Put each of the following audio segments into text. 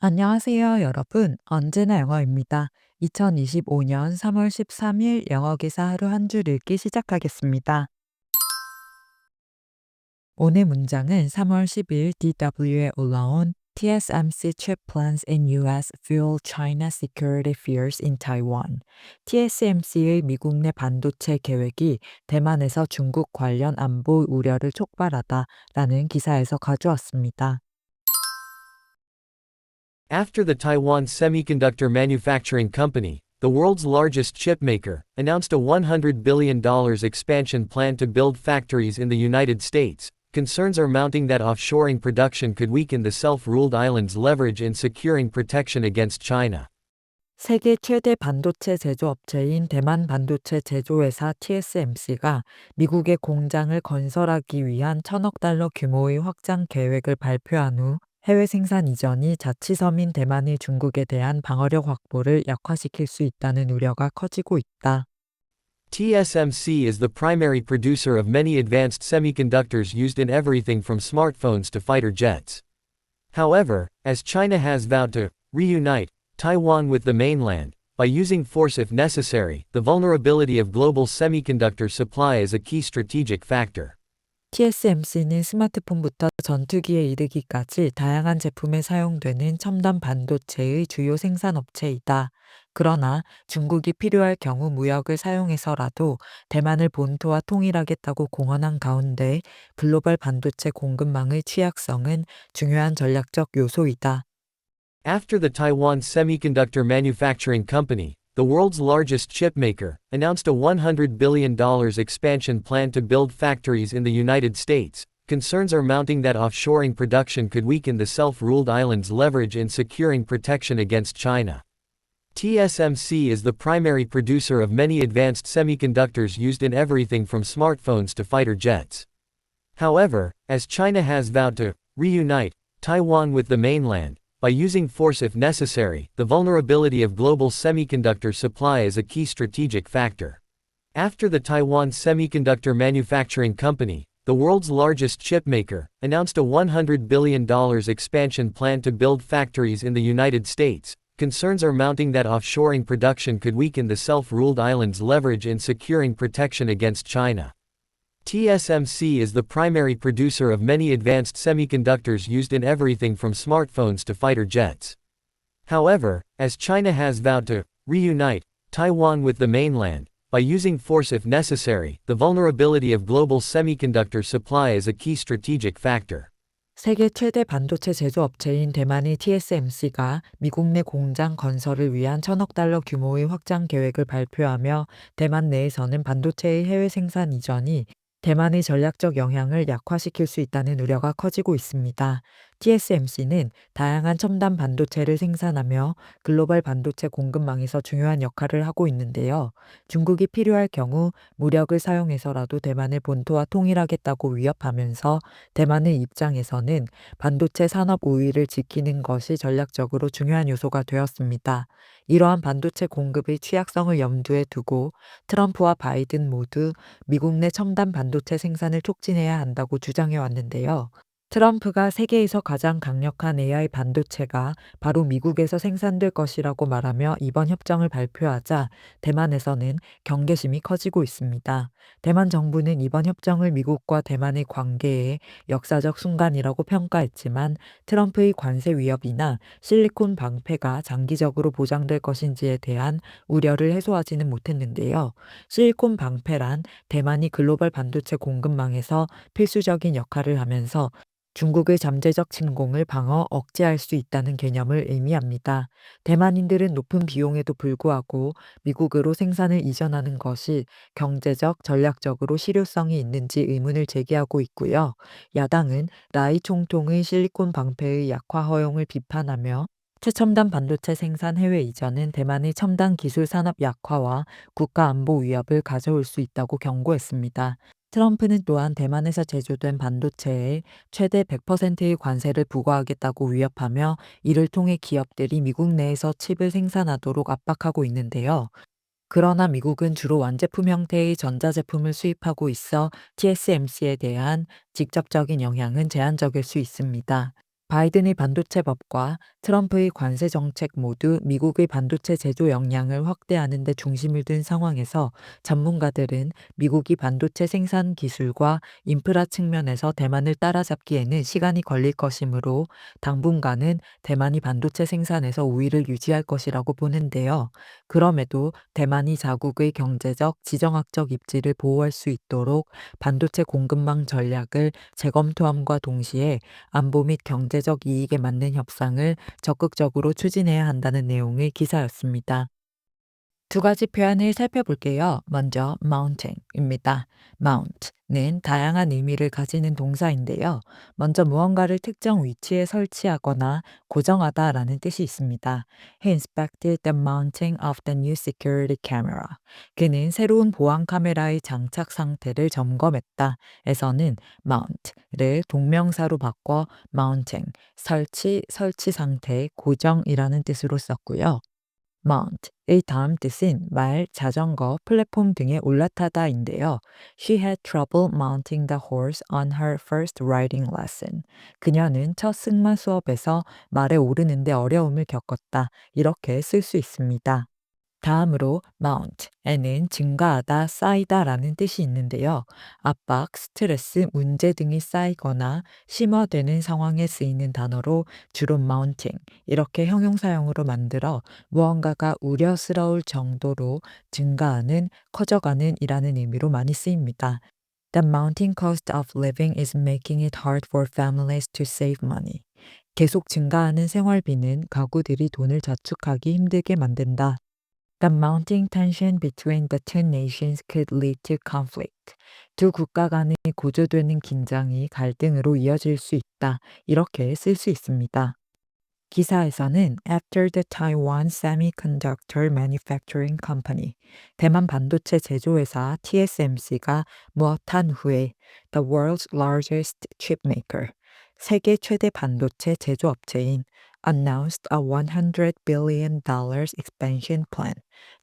안녕하세요, 여러분. 언제나 영어입니다. 2025년 3월 13일 영어 기사 하루 한 줄 읽기 시작하겠습니다. 오늘 문장은 3월 10일 DW에 올라온 TSMC chip plans in US fuel China security fears in Taiwan. TSMC의 미국 내 반도체 계획이 대만에서 중국 관련 안보 우려를 촉발하다라는 기사에서 가져왔습니다. After the Taiwan Semiconductor Manufacturing Company, the world's largest chipmaker, announced a $100 billion expansion plan to build factories in the United States, concerns are mounting that offshoring production could weaken the self-ruled island's leverage in securing protection against China. 세계 최대 반도체 제조업체인 대만 반도체 제조회사 TSMC가 미국의 공장을 건설하기 위한 1,000억 달러 규모의 확장 계획을 발표한 후 해외 생산 이전이 자치섬인 대만이 중국에 대한 방어력 확보를 약화시킬 수 있다는 우려가 커지고 있다. TSMC is the primary producer of many advanced semiconductors used in everything from smartphones to fighter jets. However, as China has vowed to reunite Taiwan with the mainland, by using force if necessary, the vulnerability of global semiconductor supply is a key strategic factor. TSMC는 스마트폰부터 전투기에 이르기까지 다양한 제품에 사용되는 첨단 반도체의 주요 생산업체이다. 그러나 중국이 필요할 경우 무역을 사용해서라도 대만을 본토와 통일하겠다고 공언한 가운데 글로벌 반도체 공급망의 취약성은 중요한 전략적 요소이다. After the Taiwan Semiconductor Manufacturing Company, the world's largest chipmaker, announced a $100 billion expansion plan to build factories in the United States, concerns are mounting that offshoring production could weaken the self-ruled island's leverage in securing protection against China. TSMC is the primary producer of many advanced semiconductors used in everything from smartphones to fighter jets. However, as China has vowed to reunite Taiwan with the mainland, by using force if necessary, the vulnerability of global semiconductor supply is a key strategic factor. After the Taiwan Semiconductor Manufacturing Company, the world's largest chipmaker, announced a $100 billion expansion plan to build factories in the United States, concerns are mounting that offshoring production could weaken the self-ruled island's leverage in securing protection against China. TSMC is the primary producer of many advanced semiconductors used in everything from smartphones to fighter jets. However, as China has vowed to reunite Taiwan with the mainland, by using force if necessary, the vulnerability of global semiconductor supply is a key strategic factor. 세계 최대 반도체 제조업체인 대만의 TSMC가 미국 내 공장 건설을 위한 1,000억 달러 규모의 확장 계획을 발표하며 대만 내에서는 반도체의 해외 생산 이전이 대만의 전략적 영향을 약화시킬 수 있다는 우려가 커지고 있습니다. TSMC는 다양한 첨단 반도체를 생산하며 글로벌 반도체 공급망에서 중요한 역할을 하고 있는데요. 중국이 필요할 경우 무력을 사용해서라도 대만을 본토와 통일하겠다고 위협하면서 대만의 입장에서는 반도체 산업 우위를 지키는 것이 전략적으로 중요한 요소가 되었습니다. 이러한 반도체 공급의 취약성을 염두에 두고 트럼프와 바이든 모두 미국 내 첨단 반도체 생산을 촉진해야 한다고 주장해 왔는데요. 트럼프가 세계에서 가장 강력한 AI 반도체가 바로 미국에서 생산될 것이라고 말하며 이번 협정을 발표하자 대만에서는 경계심이 커지고 있습니다. 대만 정부는 이번 협정을 미국과 대만의 관계의 역사적 순간이라고 평가했지만 트럼프의 관세 위협이나 실리콘 방패가 장기적으로 보장될 것인지에 대한 우려를 해소하지는 못했는데요. 실리콘 방패란 대만이 글로벌 반도체 공급망에서 필수적인 역할을 하면서 중국의 잠재적 침공을 방어 억제할 수 있다는 개념을 의미합니다. 대만인들은 높은 비용에도 불구하고 미국으로 생산을 이전하는 것이 경제적, 전략적으로 실효성이 있는지 의문을 제기하고 있고요. 야당은 라이 총통의 실리콘 방패의 약화 허용을 비판하며 최첨단 반도체 생산 해외 이전은 대만의 첨단 기술 산업 약화와 국가 안보 위협을 가져올 수 있다고 경고했습니다. 트럼프는 또한 대만에서 제조된 반도체에 최대 100%의 관세를 부과하겠다고 위협하며 이를 통해 기업들이 미국 내에서 칩을 생산하도록 압박하고 있는데요. 그러나 미국은 주로 완제품 형태의 전자제품을 수입하고 있어 TSMC에 대한 직접적인 영향은 제한적일 수 있습니다. 바이든의 반도체법과 트럼프의 관세 정책 모두 미국의 반도체 제조 역량을 확대하는 데 중심을 둔 상황에서 전문가들은 미국이 반도체 생산 기술과 인프라 측면에서 대만을 따라잡기에는 시간이 걸릴 것이므로 당분간은 대만이 반도체 생산에서 우위를 유지할 것이라고 보는데요. 그럼에도 대만이 자국의 경제적, 지정학적 입지를 보호할 수 있도록 반도체 공급망 전략을 재검토함과 동시에 안보 및 경제적 이익에 맞는 협상을 적극적으로 추진해야 한다는 내용의 기사였습니다. 두 가지 표현을 살펴볼게요. 먼저 mounting입니다. mount는 다양한 의미를 가지는 동사인데요. 먼저 무언가를 특정 위치에 설치하거나 고정하다라는 뜻이 있습니다. He inspected the mounting of the new security camera. 그는 새로운 보안 카메라의 장착 상태를 점검했다. 에서는 mount를 동명사로 바꿔 mounting, 설치 상태, 고정이라는 뜻으로 썼고요. mount의 다음 뜻은 말, 자전거, 플랫폼 등에 올라타다인데요. She had trouble mounting the horse on her first riding lesson. 그녀는 첫 승마 수업에서 말에 오르는데 어려움을 겪었다. 이렇게 쓸 수 있습니다. 다음으로 mount에는 증가하다, 쌓이다라는 뜻이 있는데요. 압박, 스트레스, 문제 등이 쌓이거나 심화되는 상황에 쓰이는 단어로 주로 mounting 이렇게 형용사형으로 만들어 무언가가 우려스러울 정도로 증가하는, 커져가는 이라는 의미로 많이 쓰입니다. The mounting cost of living is making it hard for families to save money. 계속 증가하는 생활비는 가구들이 돈을 저축하기 힘들게 만든다. The mounting tension between the two nations could lead to conflict. 두 국가 간의 고조되는 긴장이 갈등으로 이어질 수 있다. 이렇게 쓸 수 있습니다. 기사에서는 After the Taiwan Semiconductor Manufacturing Company, 대만 반도체 제조회사 TSMC가 무엇한 후에 The world's largest chipmaker, 세계 최대 반도체 제조업체인 announced a $100 billion expansion plan,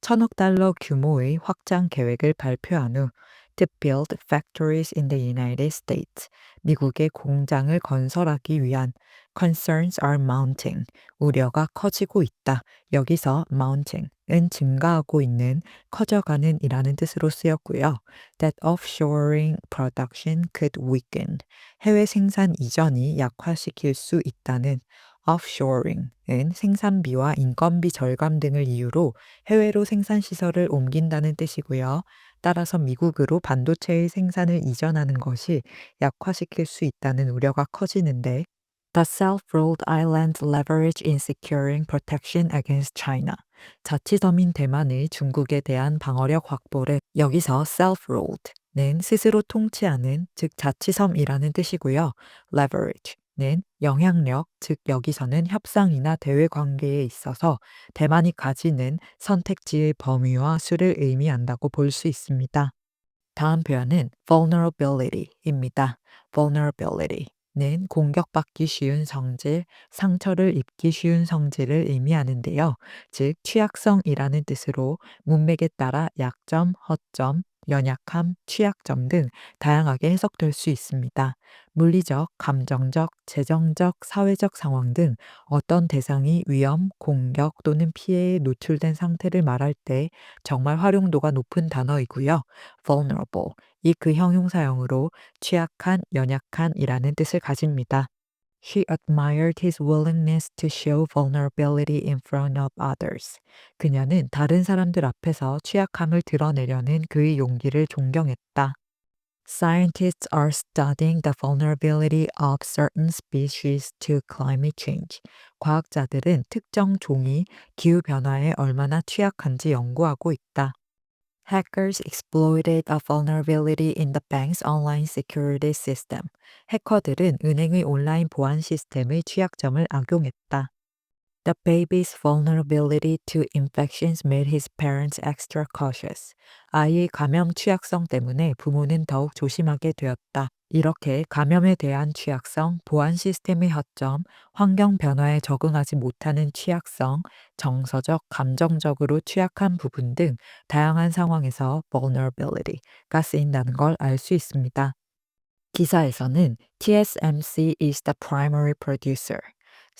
1,000억 달러 규모의 확장 계획을 발표한 후 to build factories in the United States, 미국의 공장을 건설하기 위한 concerns are mounting, 우려가 커지고 있다. 여기서 mounting은 증가하고 있는, 커져가는 이라는 뜻으로 쓰였고요. That offshoring production could weaken, 해외 생산 이전이 약화시킬 수 있다는 offshoring은 생산비와 인건비 절감 등을 이유로 해외로 생산 시설을 옮긴다는 뜻이고요. 따라서 미국으로 반도체의 생산을 이전하는 것이 약화시킬 수 있다는 우려가 커지는데 The self-ruled island leverage in securing protection against China. 자치섬인 대만의 중국에 대한 방어력 확보를 여기서 self-ruled는 스스로 통치하는, 즉 자치섬이라는 뜻이고요. leverage는 영향력, 즉 여기서는 협상이나 대외 관계에 있어서 대만이 가지는 선택지의 범위와 수를 의미한다고 볼 수 있습니다. 다음 표현은 vulnerability입니다. vulnerability는 공격받기 쉬운 성질, 상처를 입기 쉬운 성질을 의미하는데요. 즉 취약성이라는 뜻으로 문맥에 따라 약점, 허점, 연약함, 취약점 등 다양하게 해석될 수 있습니다. 물리적, 감정적, 재정적, 사회적 상황 등 어떤 대상이 위험, 공격 또는 피해에 노출된 상태를 말할 때 정말 활용도가 높은 단어이고요. vulnerable, 이 그 형용사형으로 취약한, 연약한이라는 뜻을 가집니다. She admired his willingness to show vulnerability in front of others. 그녀는 다른 사람들 앞에서 취약함을 드러내려는 그의 용기를 존경했다. Scientists are studying the vulnerability of certain species to climate change. 과학자들은 특정 종이 기후변화에 얼마나 취약한지 연구하고 있다. Hackers exploited a vulnerability in the bank's online security system. 해커들은 은행의 온라인 보안 시스템의 취약점을 악용했다. The baby's vulnerability to infections made his parents extra cautious. 아이의 감염 취약성 때문에 부모는 더욱 조심하게 되었다. 이렇게 감염에 대한 취약성, 보안 시스템의 허점, 환경 변화에 적응하지 못하는 취약성, 정서적, 감정적으로 취약한 부분 등 다양한 상황에서 vulnerability가 쓰인다는 걸 알 수 있습니다. 기사에서는 TSMC is the primary producer.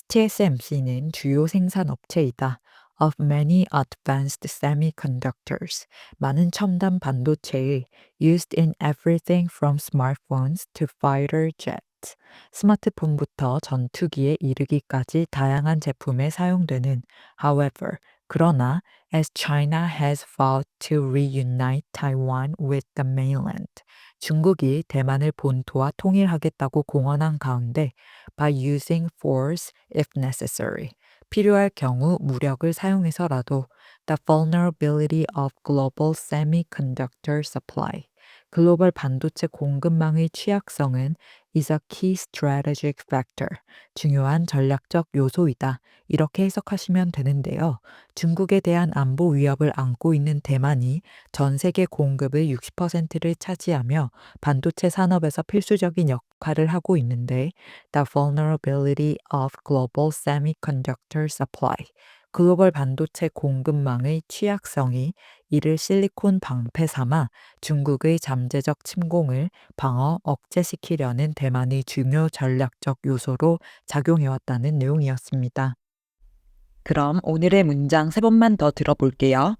TSMC는 주요 생산업체이다. Of many advanced semiconductors. 많은 첨단 반도체의 used in everything from smartphones to fighter jets. 스마트폰부터 전투기에 이르기까지 다양한 제품에 사용되는 however, 그러나 as China has vowed to reunite Taiwan with the mainland. 중국이 대만을 본토와 통일하겠다고 공언한 가운데 by using force if necessary. 필요할 경우 무력을 사용해서라도 the vulnerability of global semiconductor supply. 글로벌 반도체 공급망의 취약성은 is a key strategic factor. 중요한 전략적 요소이다. 이렇게 해석하시면 되는데요. 중국에 대한 안보 위협을 안고 있는 대만이 전 세계 공급의 60%를 차지하며 반도체 산업에서 필수적인 역할을 하고 있는데 the vulnerability of global semiconductor supply. 글로벌 반도체 공급망의 취약성이 이를 실리콘 방패 삼아 중국의 잠재적 침공을 방어 억제시키려는 대만의 중요 전략적 요소로 작용해왔다는 내용이었습니다. 그럼 오늘의 문장 세 번만 더 들어볼게요.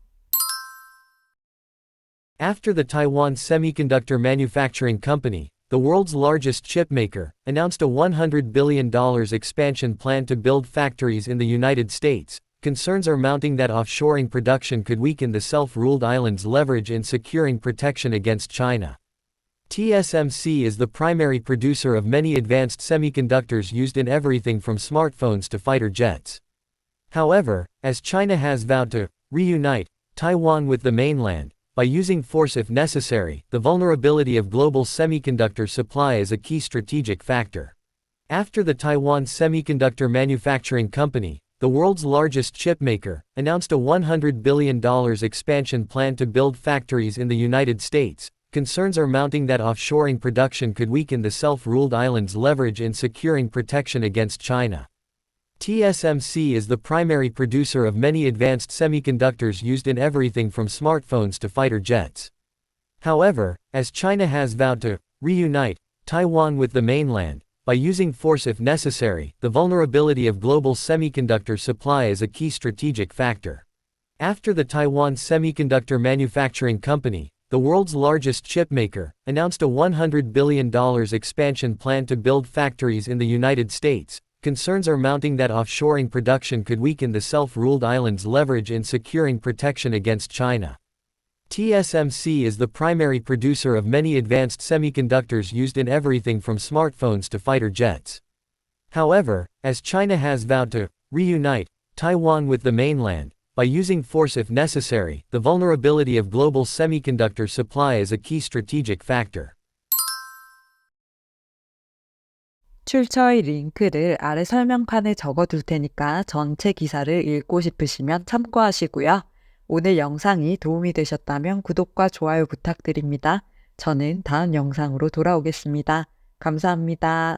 After the Taiwan Semiconductor Manufacturing Company, the world's largest chip maker, announced a $100 billion expansion plan to build factories in the United States, concerns are mounting that offshoring production could weaken the self-ruled island's leverage in securing protection against China. TSMC is the primary producer of many advanced semiconductors used in everything from smartphones to fighter jets. However, as China has vowed to reunite Taiwan with the mainland, by using force if necessary, the vulnerability of global semiconductor supply is a key strategic factor. After the Taiwan Semiconductor Manufacturing Company, the world's largest chip maker, announced a $100 billion expansion plan to build factories in the United States, concerns are mounting that offshoring production could weaken the self-ruled island's leverage in securing protection against China. TSMC is the primary producer of many advanced semiconductors used in everything from smartphones to fighter jets. However, as China has vowed to reunite Taiwan with the mainland, by using force if necessary, the vulnerability of global semiconductor supply is a key strategic factor. After the Taiwan Semiconductor Manufacturing Company, the world's largest chip maker, announced a $100 billion expansion plan to build factories in the United States, concerns are mounting that offshoring production could weaken the self-ruled island's leverage in securing protection against China. TSMC is the primary producer of many advanced semiconductors used in everything from smartphones to fighter jets. However, as China has vowed to reunite Taiwan with the mainland, by using force if necessary, the vulnerability of global semiconductor supply is a key strategic factor. 출처의 링크를 아래 설명칸에 적어둘 테니까 전체 기사를 읽고 싶으시면 참고하시고요. 오늘 영상이 도움이 되셨다면 구독과 좋아요 부탁드립니다. 저는 다음 영상으로 돌아오겠습니다. 감사합니다.